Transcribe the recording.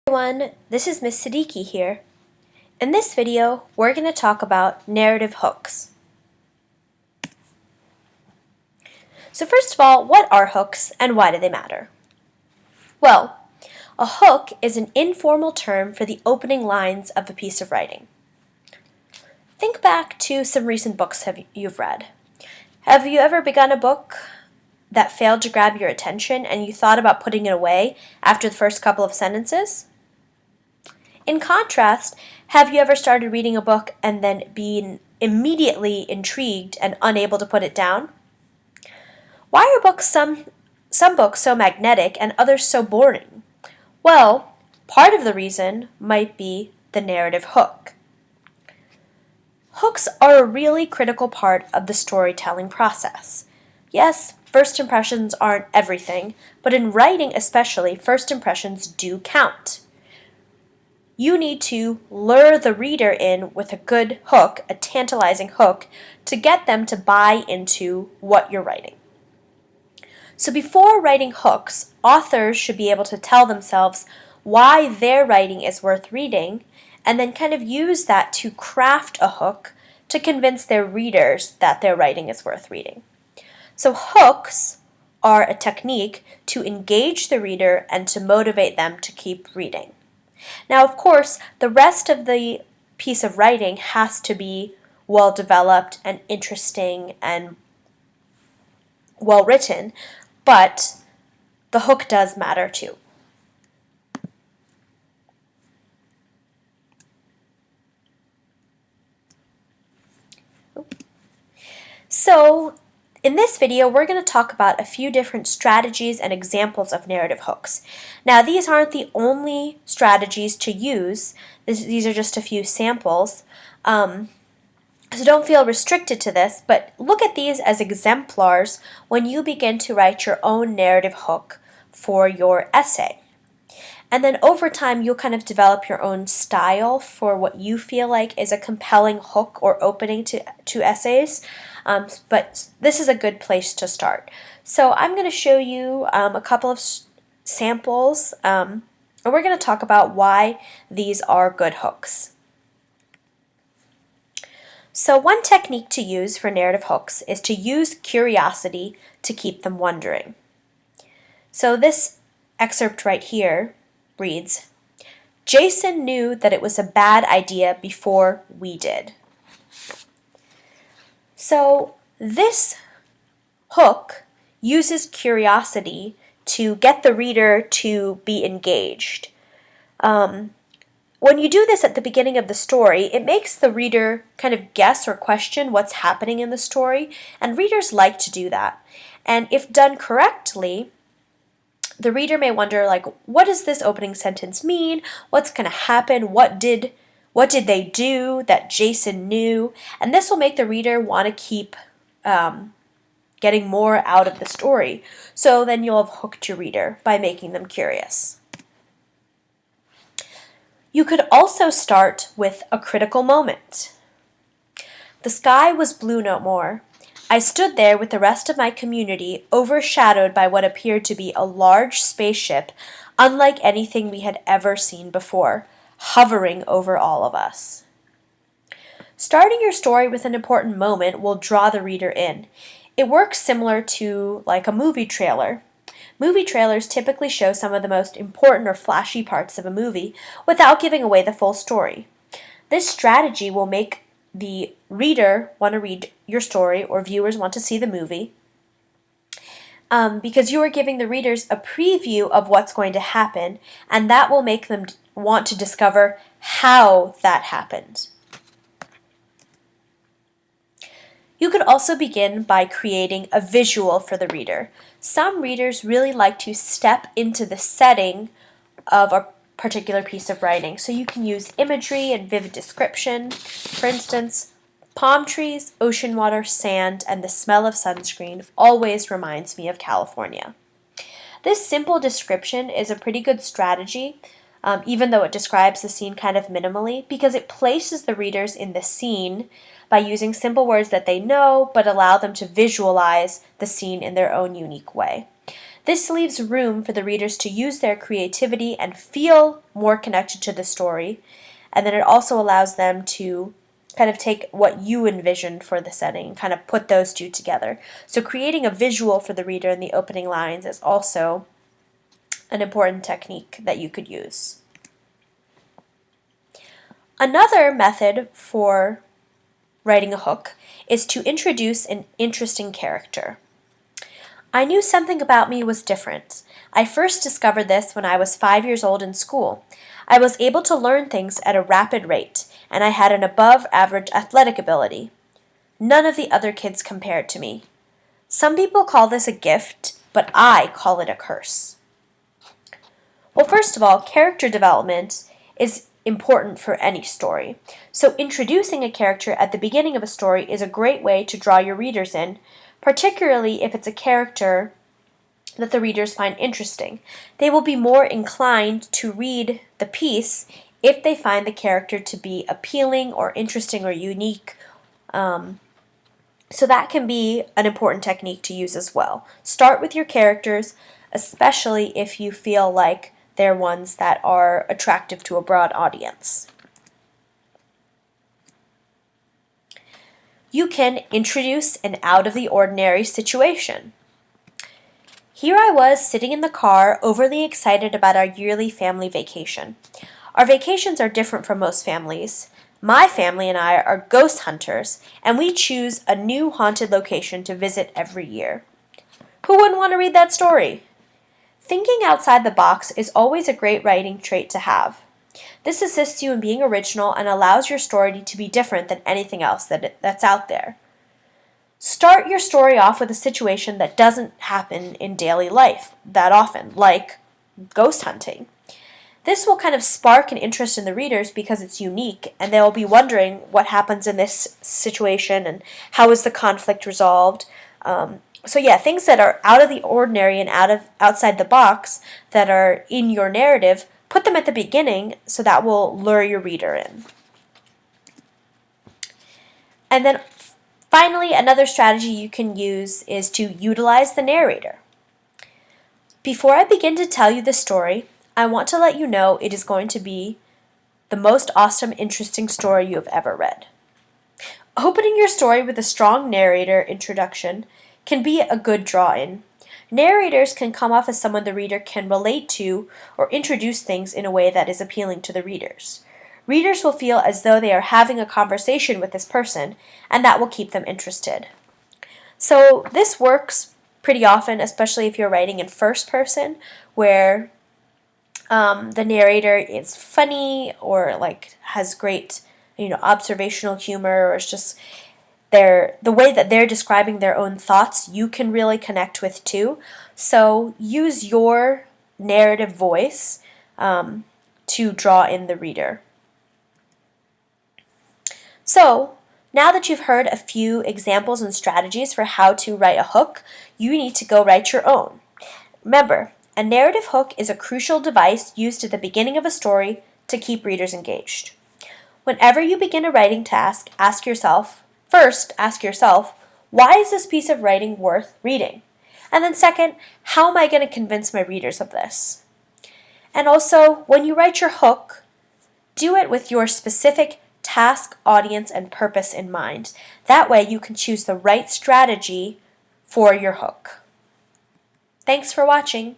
Everyone, this is Miss Siddiqui here. In this video, we're going to talk about narrative hooks. So first of all, what are hooks and why do they matter? Well, a hook is an informal term for the opening lines of a piece of writing. Think back to some recent books you've read. Have you ever begun a book that failed to grab your attention and you thought about putting it away after the first couple of sentences? In contrast, have you ever started reading a book and then been immediately intrigued and unable to put it down? Why are some books so magnetic and others so boring? Well, part of the reason might be the narrative hook. Hooks are a really critical part of the storytelling process. Yes, first impressions aren't everything, but in writing especially, first impressions do count. You need to lure the reader in with a good hook, a tantalizing hook, to get them to buy into what you're writing. So before writing hooks, authors should be able to tell themselves why their writing is worth reading, and then kind of use that to craft a hook to convince their readers that their writing is worth reading. So hooks are a technique to engage the reader and to motivate them to keep reading. Now, of course, the rest of the piece of writing has to be well developed and interesting and well written, but the hook does matter too. So, in this video, we're going to talk about a few different strategies and examples of narrative hooks. Now, these aren't the only strategies to use. These are just a few samples. So don't feel restricted to this, but look at these as exemplars when you begin to write your own narrative hook for your essay. And then over time, you'll kind of develop your own style for what you feel like is a compelling hook or opening to essays. But this is a good place to start. So I'm going to show you a couple of samples, and we're going to talk about why these are good hooks. So one technique to use for narrative hooks is to use curiosity to keep them wondering. So this excerpt right here reads, "Jason knew that it was a bad idea before we did." So this hook uses curiosity to get the reader to be engaged. When you do this at the beginning of the story, it makes the reader kind of guess or question what's happening in the story, and readers like to do that. And if done correctly, the reader may wonder, like, what does this opening sentence mean? What's going to happen? What did they do that Jason knew? And this will make the reader want to keep getting more out of the story. So then you'll have hooked your reader by making them curious. You could also start with a critical moment. "The sky was blue no more. I stood there with the rest of my community, overshadowed by what appeared to be a large spaceship, unlike anything we had ever seen before, hovering over all of us." Starting your story with an important moment will draw the reader in. It works similar to like a movie trailer. Movie trailers typically show some of the most important or flashy parts of a movie without giving away the full story. This strategy will make the reader want to read your story, or viewers want to see the movie, because you are giving the readers a preview of what's going to happen, and that will make them want to discover how that happened. You could also begin by creating a visual for the reader. Some readers really like to step into the setting of a particular piece of writing, so you can use imagery and vivid description. For instance, palm trees, ocean water, sand, and the smell of sunscreen always reminds me of California. This simple description is a pretty good strategy, even though it describes the scene kind of minimally, because it places the readers in the scene by using simple words that they know, but allow them to visualize the scene in their own unique way. This leaves room for the readers to use their creativity and feel more connected to the story, and then it also allows them to kind of take what you envisioned for the setting and kind of put those two together. So creating a visual for the reader in the opening lines is also an important technique that you could use. Another method for writing a hook is to introduce an interesting character. I knew something about me was different. I first discovered this when I was 5 years old in school. I was able to learn things at a rapid rate, and I had an above-average athletic ability. None of the other kids compared to me. Some people call this a gift, but I call it a curse. Well, first of all, character development is important for any story. So introducing a character at the beginning of a story is a great way to draw your readers in, particularly if it's a character that the readers find interesting. They will be more inclined to read the piece if they find the character to be appealing or interesting or unique. So that can be an important technique to use as well. Start with your characters, especially if you feel like they're ones that are attractive to a broad audience. You can introduce an out-of-the-ordinary situation. Here I was sitting in the car, overly excited about our yearly family vacation. Our vacations are different from most families. My family and I are ghost hunters, and we choose a new haunted location to visit every year. Who wouldn't want to read that story? Thinking outside the box is always a great writing trait to have. This assists you in being original and allows your story to be different than anything else that's out there. Start your story off with a situation that doesn't happen in daily life that often, like ghost hunting. This will kind of spark an interest in the readers because it's unique, and they'll be wondering what happens in this situation and how is the conflict resolved. So yeah, things that are out of the ordinary and outside the box that are in your narrative, put them at the beginning so that will lure your reader in. And then finally, another strategy you can use is to utilize the narrator. Before I begin to tell you the story, I want to let you know it is going to be the most awesome, interesting story you have ever read. Opening your story with a strong narrator introduction can be a good draw-in. Narrators can come off as someone the reader can relate to or introduce things in a way that is appealing to the readers. Readers will feel as though they are having a conversation with this person, and that will keep them interested. So this works pretty often, especially if you're writing in first person, where the narrator is funny or like has great, observational humor, or it's just the way that they're describing their own thoughts, you can really connect with too. So use your narrative voice to draw in the reader. So now that you've heard a few examples and strategies for how to write a hook, you need to go write your own. Remember, a narrative hook is a crucial device used at the beginning of a story to keep readers engaged. Whenever you begin a writing task, ask yourself, why is this piece of writing worth reading? And then second, how am I going to convince my readers of this? And also, when you write your hook, do it with your specific task, audience, and purpose in mind. That way you can choose the right strategy for your hook. Thanks for watching.